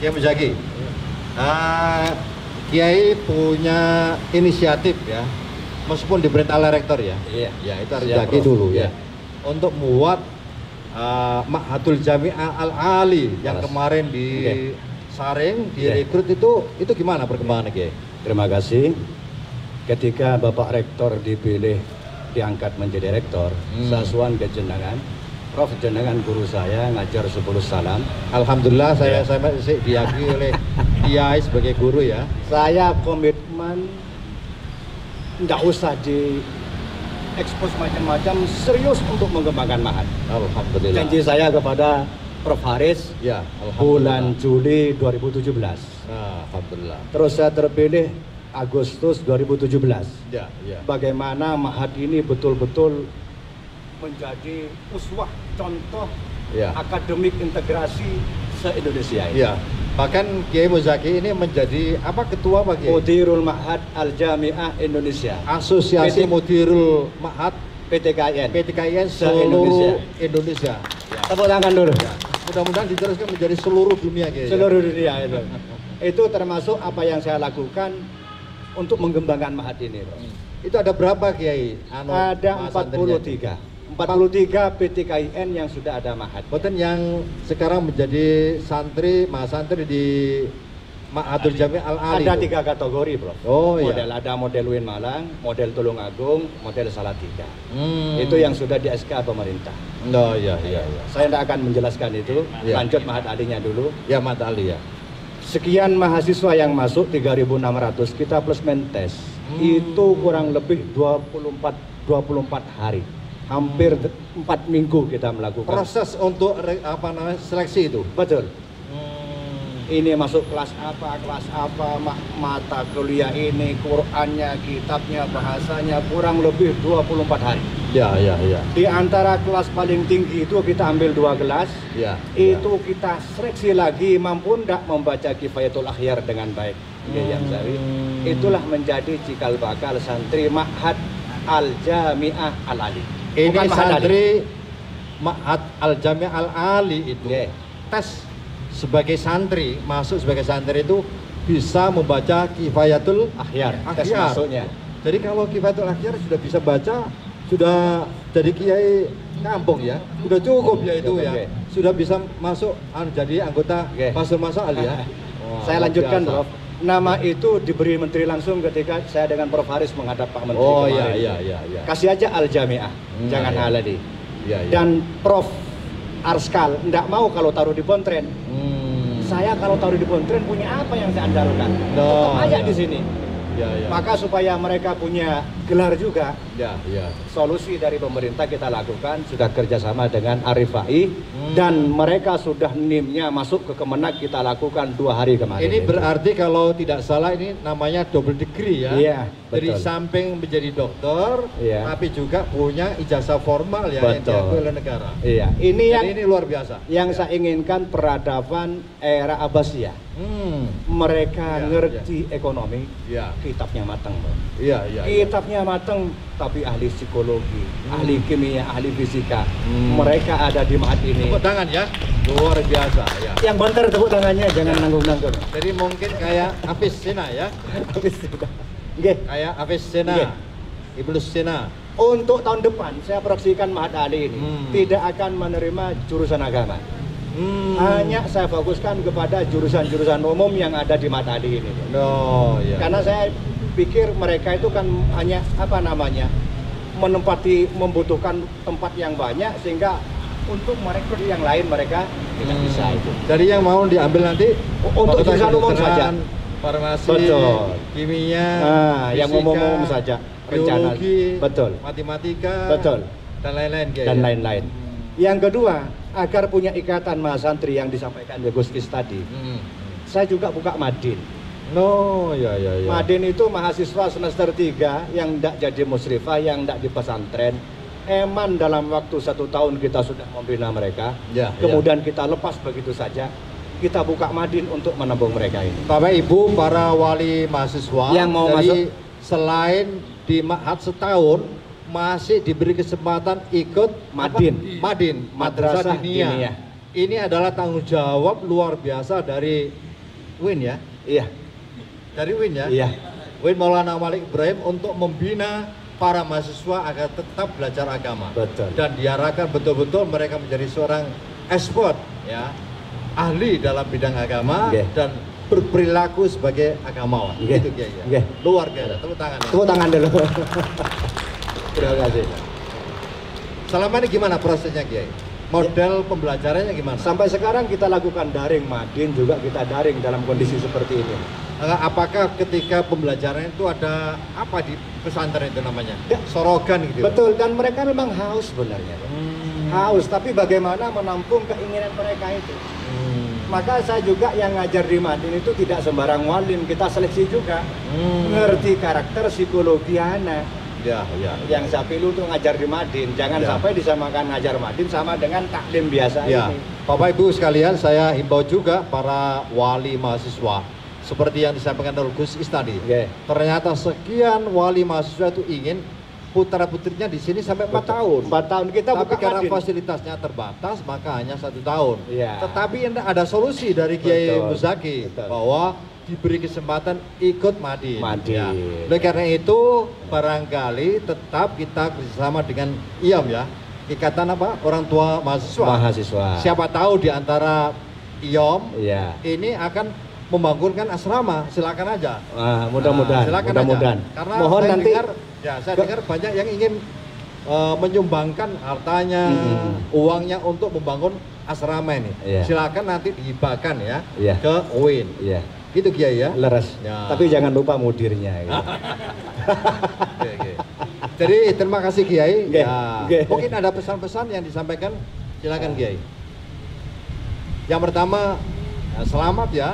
Kiai Muzaki. Kiai punya inisiatif ya, meskipun diperintah oleh rektor ya. Iya. Ya itu harus Zaki dulu ya. Untuk membuat Ma'hadul Jami'ah Al-Ali yang kemarin di Saring direkrut itu gimana perkembangannya Kiai? Terima kasih. Ketika Bapak Rektor dipilih diangkat menjadi rektor, sasuan kejenengan, Prof jenengan guru saya ngajar 10 salam. Alhamdulillah saya masih diakui oleh Kiai sebagai guru ya. Saya komitmen nggak usah di ekspos macam-macam, serius untuk mengembangkan Ma'had. Alhamdulillah. Janji saya kepada Prof Haris ya, bulan Juli 2017. Alhamdulillah. Terus saya terpilih Agustus 2017. Ya, ya. Bagaimana Ma'had ini betul-betul menjadi uswah, contoh akademik integrasi se-Indonesia ini. Ya. Bahkan Kiai Muzaki ini menjadi ketua bagi Mudirul Ma'had Al-Jami'ah Indonesia. Asosiasi Mudirul Ma'had PTKIN seluruh Indonesia. Ya. Tepuk tangan dulu. Ya. Mudah-mudahan diteruskan menjadi seluruh dunia Kiai. Seluruh dunia itu. Itu termasuk apa yang saya lakukan untuk mengembangkan Ma'had ini. Itu ada berapa Kiai? Ada 43 PTKIN yang sudah ada Ma'had. Boten yang sekarang menjadi santri, mahasantri di Ma'hadul Jami' Al-Ali. Ada 3 kategori, Bro. Oh model, iya. Ada model Uin Malang, model Tulungagung, model Salatiga. Itu yang sudah di SK pemerintah. Oh iya. Saya tidak akan menjelaskan itu. Ya. Lanjut Ma'had Ali-nya dulu. Ya, Ma'had Ali ya. Sekian mahasiswa yang masuk 3.600, kita plus mentes. Itu kurang lebih 24 hari. Hampir 4 minggu kita melakukan proses untuk seleksi itu. Betul. Ini masuk kelas apa, mata kuliah ini, Qur'annya, kitabnya, bahasanya, kurang lebih 24 hari. Ya. Di antara kelas paling tinggi itu kita ambil 2 kelas. Ya. Itu kita seleksi lagi, mampu ndak membaca Kifayatul Akhyar dengan baik. Itulah menjadi cikal bakal santri Ma'had Al-Jami'ah Al-Ali. Ini santri Ma'had Al-Jami' Al-Ali itu tes sebagai santri, masuk sebagai santri itu bisa membaca Kifayatul Akhyar. Tes masuknya. Jadi kalau Kifayatul Akhyar sudah bisa baca, sudah jadi kiai kampung ya, sudah cukup ya itu ya. Sudah bisa masuk jadi anggota Pasul Masal ya. Saya lanjutkan, Prof. Nama itu diberi menteri langsung ketika saya dengan Prof Haris menghadap Pak Menteri kemarin. Iya. Kasih aja Al-Jami'ah, jangan Al-Ali. Ya. Dan Prof Arskal enggak mau kalau taruh di Pontren. Saya kalau taruh di Pontren punya apa yang saya andalkan? Tetap aja di sini. Ya. Maka supaya mereka punya gelar juga. Ya. Solusi dari pemerintah kita lakukan, sudah kerjasama dengan Arifai dan mereka sudah NIM-nya masuk ke Kemenak, kita lakukan 2 hari kemarin. Ini berarti kalau tidak salah ini namanya double degree ya. Iya, Dari betul. samping menjadi dokter, tapi juga punya ijazah formal ya yang diakui oleh negara. Iya. Ini luar biasa. Yang saya inginkan peradaban era Abbasiyah. Mereka ngerti ekonomi, kitabnya matang, Bro. Iya. Kitabnya matang, tapi ahli psikologi, ahli kimia, ahli fisika. Mereka ada di Ma'had ini. Tepuk tangan ya, luar biasa ya. Yang banter tepuk tangannya, jangan nanggung-nanggung. Jadi mungkin kayak Hafiz Sena ya. Kayak Hafiz Sena, Ibnu Sena. Untuk tahun depan saya proyeksikan Ma'had Ali ini tidak akan menerima jurusan agama. Hanya saya fokuskan kepada jurusan-jurusan umum yang ada di Ma'had Ali ini. Karena saya pikir mereka itu kan hanya membutuhkan tempat yang banyak, sehingga untuk merekrut yang lain mereka tidak bisa itu. Jadi yang mau diambil nanti untuk jurusan umum saja, farmasi, kimia, yang umum saja, biologi, matematika, dan lain-lain. Yang kedua, agar punya ikatan mahasantri yang disampaikan Gus Is tadi, saya juga buka Madin. Madin itu mahasiswa semester 3 yang tidak jadi musrifah, yang tidak di pesantren. Eman dalam waktu 1 tahun kita sudah membina mereka. Kemudian kita lepas begitu saja. Kita buka Madin untuk menembung mereka ini. Bapak Ibu, para wali mahasiswa yang mau masuk, selain di Ma'had setahun, masih diberi kesempatan ikut Madin, Madrasah Diniyah. Ini adalah tanggung jawab luar biasa dari UIN ya? Iya. Dari UIN ya? Iya. UIN Maulana Malik Ibrahim untuk membina para mahasiswa agar tetap belajar agama. Betul. Dan diarahkan betul-betul mereka menjadi seorang expert ya, ahli dalam bidang agama dan berperilaku sebagai agamawan. Gitu Kiai ya. Luar biasa. Tepuk tangan. Ya. Tepuk tangan dulu. Terima kasih. Selama ini gimana prosesnya Kiai? Model pembelajarannya gimana? Sampai sekarang kita lakukan daring, Madin juga kita daring dalam kondisi seperti ini. Apakah ketika pembelajaran itu ada apa di pesantren itu namanya? Sorogan gitu. Betul, dan mereka memang haus sebenarnya. Haus, tapi bagaimana menampung keinginan mereka itu. Maka saya juga yang ngajar di Madin itu tidak sembarang walim, kita seleksi juga. Ngerti karakter psikologi anak. Ya. Yang saya pilih untuk ngajar di Madin, jangan sampai disamakan ngajar Madin sama dengan taklim biasa ini. Bapak Ibu sekalian, saya himbau juga para wali mahasiswa seperti yang disampaikan oleh Gus Is tadi. Ternyata sekian wali mahasiswa itu ingin putra putrinya di sini sampai 4 tahun. 4 tahun kita tapi karena Madin. Fasilitasnya terbatas, maka hanya 1 tahun. Ya. Tetapi ada solusi dari Kiai Muzaki bahwa diberi kesempatan ikut Madin. Ya. Oleh karena itu barangkali tetap kita bersama dengan IAM ya, Ikatan apa? Orang Tua Mahasiswa. Siapa tahu di antara IAM ini akan membangunkan asrama, silakan aja. Mudah-mudahan. Mudah-mudahan. Karena mohon saya nanti saya dengar banyak yang ingin menyumbangkan hartanya, uangnya untuk membangun asrama ini. Silakan nanti dihibahkan ya ke UIN. Gitu Kiai ya. Leres. Tapi jangan lupa mudirnya. Gitu. Jadi terima kasih Kiai. Mungkin ada pesan-pesan yang disampaikan, silakan Kiai. Yang pertama, selamat ya.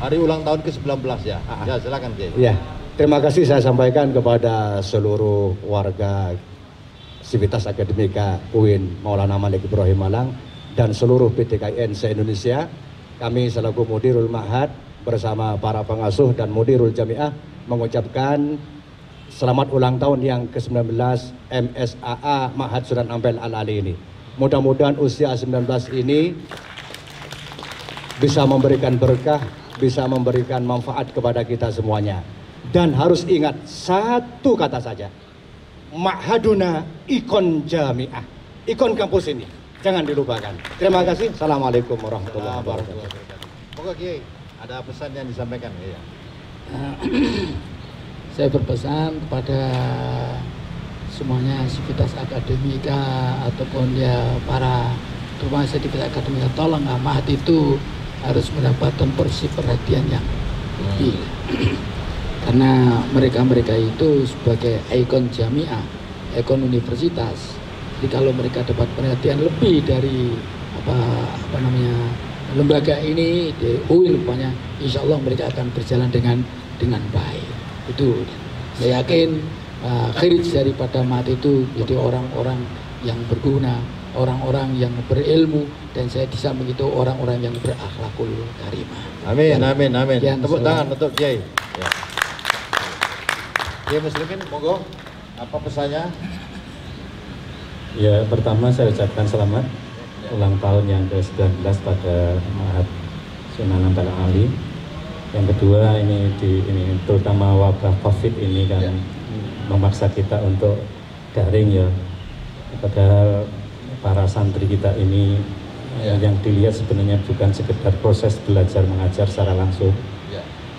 Hari ulang tahun ke-19 ya. Ya silakan Kiai. Terima kasih saya sampaikan kepada seluruh warga Sivitas Akademika UIN Maulana Malik Ibrahim Malang dan seluruh PTKIN se-Indonesia. Kami selaku Mudirul Ma'had bersama para pengasuh dan Mudirul Jamiah mengucapkan selamat ulang tahun yang ke-19 MSAA Ma'had Sunan Ampel Al-Ali ini. Mudah-mudahan usia 19 ini bisa memberikan berkah, bisa memberikan manfaat kepada kita semuanya. Dan harus ingat satu kata saja, Ma'haduna ikon jamiah, ikon kampus ini, jangan dilupakan. Terima kasih. Assalamualaikum warahmatullahi wabarakatuh. Pokoknya Kiai, ada pesan yang disampaikan ya. Saya berpesan kepada semuanya Sivitas Akademika ataupun ya para rumah Sivitas Akademika, tolong Ma'had itu harus mendapatkan porsi perhatian yang lebih. Karena mereka itu sebagai ikon jamiah, ikon universitas. Jadi kalau mereka dapat perhatian lebih dari apa namanya lembaga ini di UIN rupanya, insya Allah mereka akan berjalan dengan baik. Itu saya yakin khirij daripada Ma'had itu jadi orang-orang yang berguna, orang-orang yang berilmu, dan saya di samping itu orang-orang yang berakhlakul karimah. Amin, amin, amin. Tepuk tangan untuk Kiai. Kiai Muslimin, monggo, apa pesannya? Ya, pertama saya ucapkan selamat ulang tahun yang ke-19 pada Ma'had Sunan Ampel Al-Ali. Yang kedua ini terutama wabah Covid ini kan memaksa kita untuk daring ya. Padahal para santri kita ini yang dilihat sebenarnya bukan sekedar proses belajar mengajar secara langsung,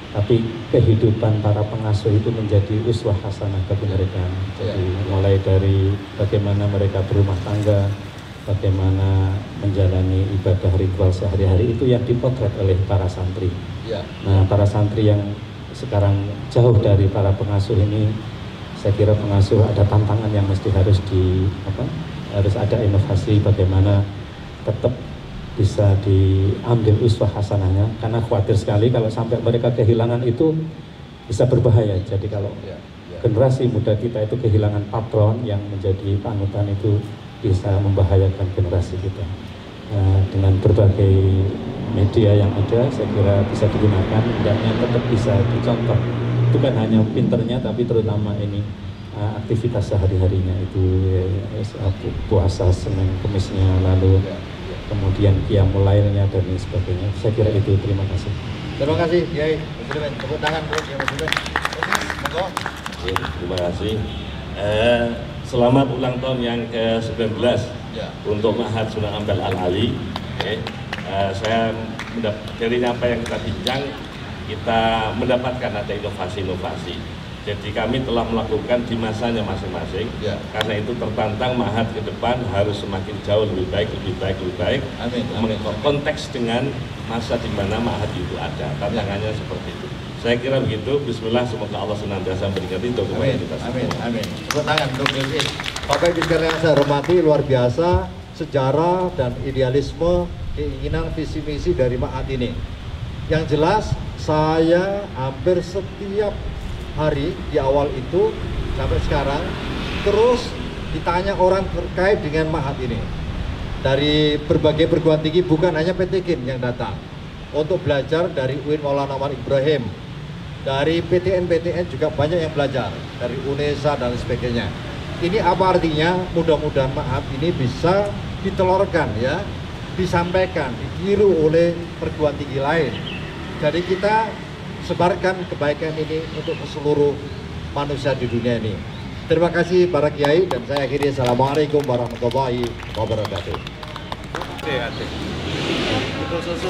tapi kehidupan para pengasuh itu menjadi uswah hasanah bagi mereka. Jadi mulai dari bagaimana mereka berumah tangga, bagaimana menjalani ibadah ritual sehari-hari, itu yang dipotret oleh para santri. Nah, para santri yang sekarang jauh dari para pengasuh ini, saya kira pengasuh ada tantangan yang mesti harus harus ada inovasi bagaimana tetap bisa diambil uswah hasanahnya, karena khawatir sekali kalau sampai mereka kehilangan itu bisa berbahaya. Jadi kalau generasi muda kita itu kehilangan patron yang menjadi panutan, itu bisa membahayakan generasi kita. Dengan berbagai media yang ada, saya kira bisa digunakan, hendaknya tetap bisa dicontoh. Bukan hanya pinternya, tapi terutama ini aktivitas sehari-harinya itu puasa Senin Kemisnya, lalu kemudian qiyamul lailnya dan lain sebagainya. Saya kira itu. Terima kasih. Terima kasih Kiai Muslimin. Tepuk tangan untuk Kiai Muslimin. Monggo. Terima kasih. Selamat ulang tahun yang ke-19 untuk Ma'had Sunan Ampel Al-Ali. Saya dari apa yang kita bincang, kita mendapatkan ada inovasi-inovasi. Jadi kami telah melakukan di masanya masing-masing. Karena itu tertantang Ma'had ke depan harus semakin jauh lebih baik. Amin. Konteks dengan masa di mana Ma'had itu ada. Tantangannya seperti itu. Saya kira begitu. Bismillah, semoga Allah senantiasa memberikan itu kepada kita semua. Amin. Tepuk tangan untuk Gus. Bapak Ibu sekalian yang saya hormati, luar biasa sejarah dan idealisme, keinginan visi misi dari Ma'had ini. Yang jelas saya hampir setiap hari di awal itu sampai sekarang terus ditanya orang terkait dengan Ma'had ini. Dari berbagai perguruan tinggi, bukan hanya PTKIN yang datang untuk belajar, dari UIN Maulana Omar Ibrahim, dari PTN juga banyak yang belajar, dari UNESA dan sebagainya. Ini apa artinya? Mudah-mudahan Ma'had ini bisa ditelurkan ya, disampaikan, ditiru oleh perguruan tinggi lain. Jadi kita sebarkan kebaikan ini untuk seluruh manusia di dunia ini. Terima kasih para kiai, dan saya akhiri. Assalamualaikum warahmatullahi wabarakatuh. Susu.